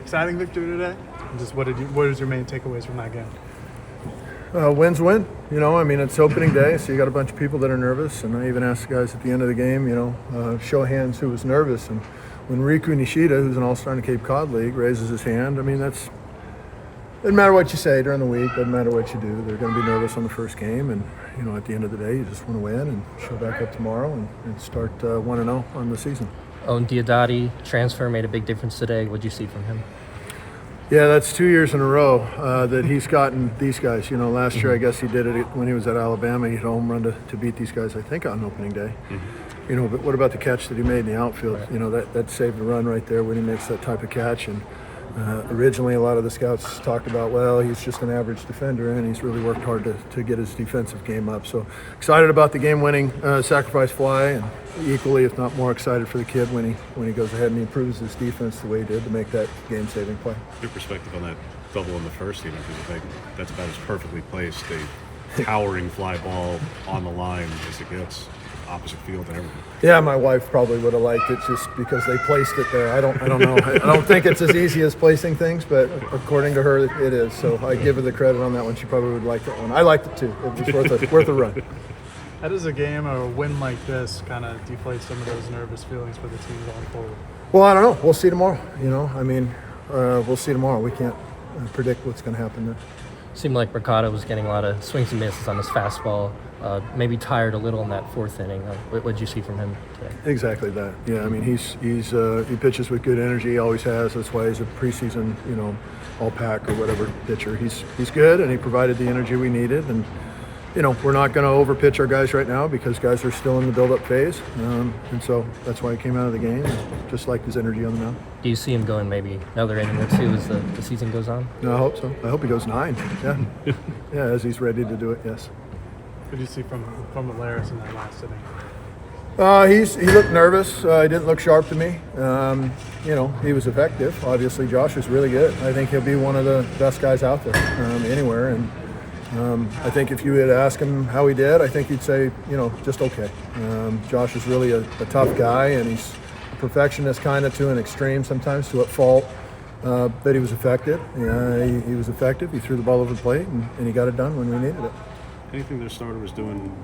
exciting victory today? And just what is your main takeaways from that game? Wins win. It's opening day, so you got a bunch of people that are nervous. And I even asked the guys at the end of the game, show of hands who was nervous. And when Riku Nishida, who's an all-star in the Cape Cod League, raises his hand, doesn't matter what you say during the week, doesn't matter what you do. They're going to be nervous on the first game. And, at the end of the day, you just want to win and show back up tomorrow and start 1-0 on the season. Owen Diodati transfer made a big difference today. What did you see from him? Yeah, that's 2 years in a row that he's gotten these guys. Last year I guess he did it when he was at Alabama. He hit a home run to beat these guys, I think, on opening day. Mm-hmm. But what about the catch that he made in the outfield? Right. That saved the run right there when he makes that type of catch. And originally a lot of the scouts talked about, well, he's just an average defender, and he's really worked hard to get his defensive game up. So excited about the game-winning sacrifice fly, and equally, if not more, excited for the kid when he goes ahead and he improves his defense the way he did to make that game-saving play. Your perspective on that double in the first inning, because I think that's about as perfectly placed a towering fly ball on the line as it gets, opposite field and everything. Yeah, my wife probably would have liked it just because they placed it there. I don't know. I don't think it's as easy as placing things, but according to her, it is. So I give her the credit on that one. She probably would like that one. I liked it too. It was worth a run. How does a game or a win like this kind of deflate some of those nervous feelings for the team going forward? Well, I don't know. We'll see tomorrow. We'll see tomorrow. We can't predict what's going to happen there. Seemed like Mercado was getting a lot of swings and misses on his fastball. Maybe tired a little in that fourth inning. What did you see from him today? Exactly that. Yeah, he pitches with good energy. He always has. That's why he's a preseason, all-pack or whatever pitcher. He's good, and he provided the energy we needed. And we're not going to over-pitch our guys right now because guys are still in the build-up phase. And so that's why he came out of the game. Just liked his energy on the mound. Do you see him going maybe another inning or two as the season goes on? No, I hope so. I hope he goes 9. Yeah. Yeah, as he's ready to do it, yes. What did you see from Alaris in that last inning? He looked nervous. He didn't look sharp to me. He was effective. Obviously, Josh is really good. I think he'll be one of the best guys out there anywhere. And I think if you had asked him how he did, I think he'd say, just okay. Josh is really a tough guy, and he's a perfectionist kind of to an extreme sometimes, to a fault. But he was effective. He was effective. He threw the ball over the plate, and he got it done when we needed it. Anything their starter was doing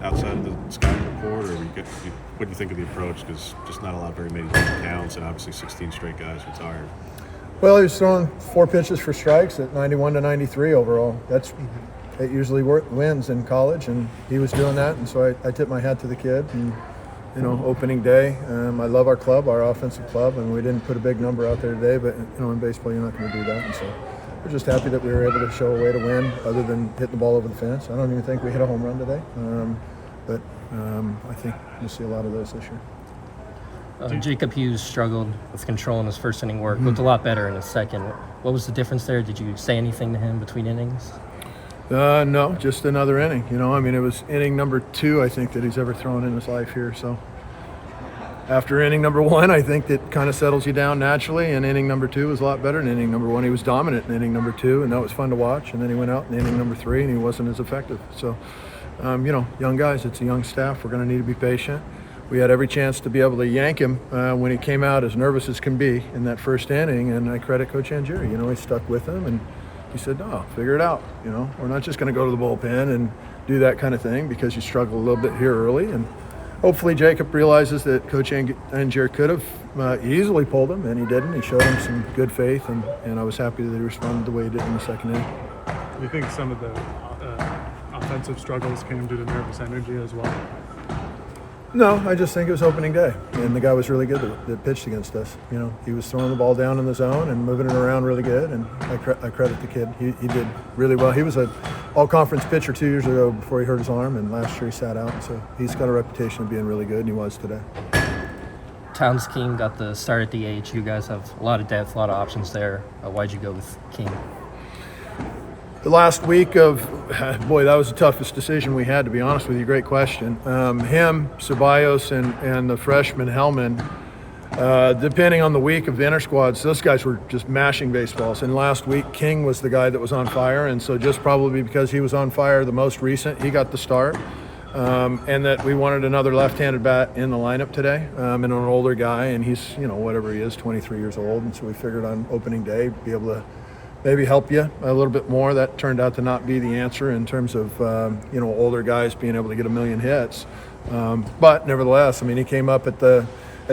outside of the scouting report, or what do you think of the approach? Because just not very many counts, and obviously 16 straight guys retired. Well, he was throwing 4 pitches for strikes at 91 to 93 overall. It usually wins in college, and he was doing that, and so I tipped my hat to the kid. And opening day, I love our club, our offensive club, and we didn't put a big number out there today, but in baseball you're not going to do that, and so we're just happy that we were able to show a way to win other than hitting the ball over the fence. I don't even think we hit a home run today, but I think you'll see a lot of those this year. Jacob Hughes struggled with control in his first inning work, looked a lot better in his second. What was the difference there? Did you say anything to him between innings? No, just another inning. It was inning number 2, I think, that he's ever thrown in his life here. So after inning number 1, I think that kind of settles you down naturally, and inning number 2 was a lot better than inning number 1. He was dominant in inning number 2, and that was fun to watch. And then he went out in inning number 3, and he wasn't as effective. So, young guys, it's a young staff. We're going to need to be patient. We had every chance to be able to yank him when he came out as nervous as can be in that first inning, and I credit Coach Xavier. He stuck with him, and he said, no, figure it out. We're not just going to go to the bullpen and do that kind of thing because you struggle a little bit here early. And hopefully Jacob realizes that Coach Xavier could have easily pulled him, and he didn't. He showed him some good faith, and I was happy that he responded the way he did in the second inning. Do you think some of the offensive struggles came due to nervous energy as well? No, I just think it was opening day, and the guy was really good that pitched against us. He was throwing the ball down in the zone and moving it around really good, and I credit the kid. He did really well. He was an all-conference pitcher 2 years ago before he hurt his arm, and last year he sat out, so he's got a reputation of being really good, and he was today. Towns King got the start at DH. You guys have a lot of depth, a lot of options there. Why'd you go with King? The last week of, that was the toughest decision we had, to be honest with you. Great question. Him, Ceballos, and the freshman Hellman, depending on the week of the inter-squads, those guys were just mashing baseballs. And last week, King was the guy that was on fire, and so just probably because he was on fire the most recent, he got the start. and that we wanted another left-handed bat in the lineup today, and an older guy, and he's, whatever he is, 23 years old, and so we figured on opening day be able to maybe help you a little bit more. That turned out to not be the answer in terms of older guys being able to get a million hits, but nevertheless, I mean, he came up at the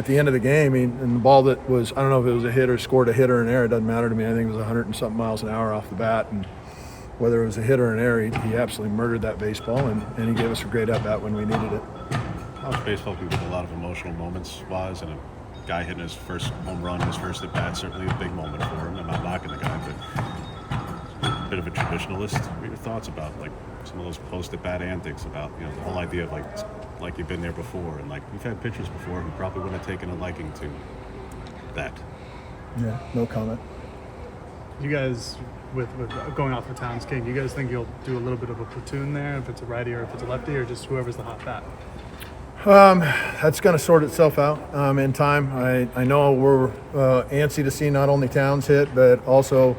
end of the game, and the ball that was, I don't know if it was a hit or scored a hit or an error, it doesn't matter to me. I think it was 100 and something miles an hour off the bat, and whether it was a hit or an error, he absolutely murdered that baseball, and he gave us a great at-bat when we needed it. College baseball can give a lot of emotional moments wise, and a guy hitting his first home run, his first at-bat, certainly a big moment for him. I'm not knocking the guy, but a bit of a traditionalist. What are your thoughts about like some of those post-at-bat antics, about the whole idea of like you've been there before, and like we've had pitchers before who probably wouldn't have taken a liking to that. Yeah, no comment. You guys, with going off for Towns King, you guys think you'll do a little bit of a platoon there, if it's a righty or if it's a lefty, or just whoever's the hot bat? That's going to sort itself out in time. I know we're antsy to see not only Towns hit, but also,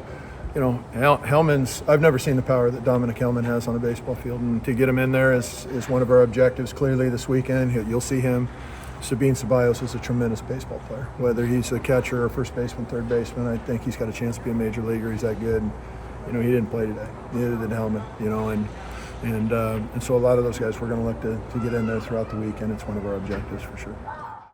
Hellman's. I've never seen the power that Dominic Hellman has on a baseball field, and to get him in there is one of our objectives. Clearly, this weekend you'll see him. Sabine Ceballos is a tremendous baseball player. Whether he's a catcher or first baseman, third baseman, I think he's got a chance to be a major leaguer. He's that good. And, he didn't play today. Neither did Hellman. And so a lot of those guys we're going to look to get in there throughout the weekend. It's one of our objectives for sure.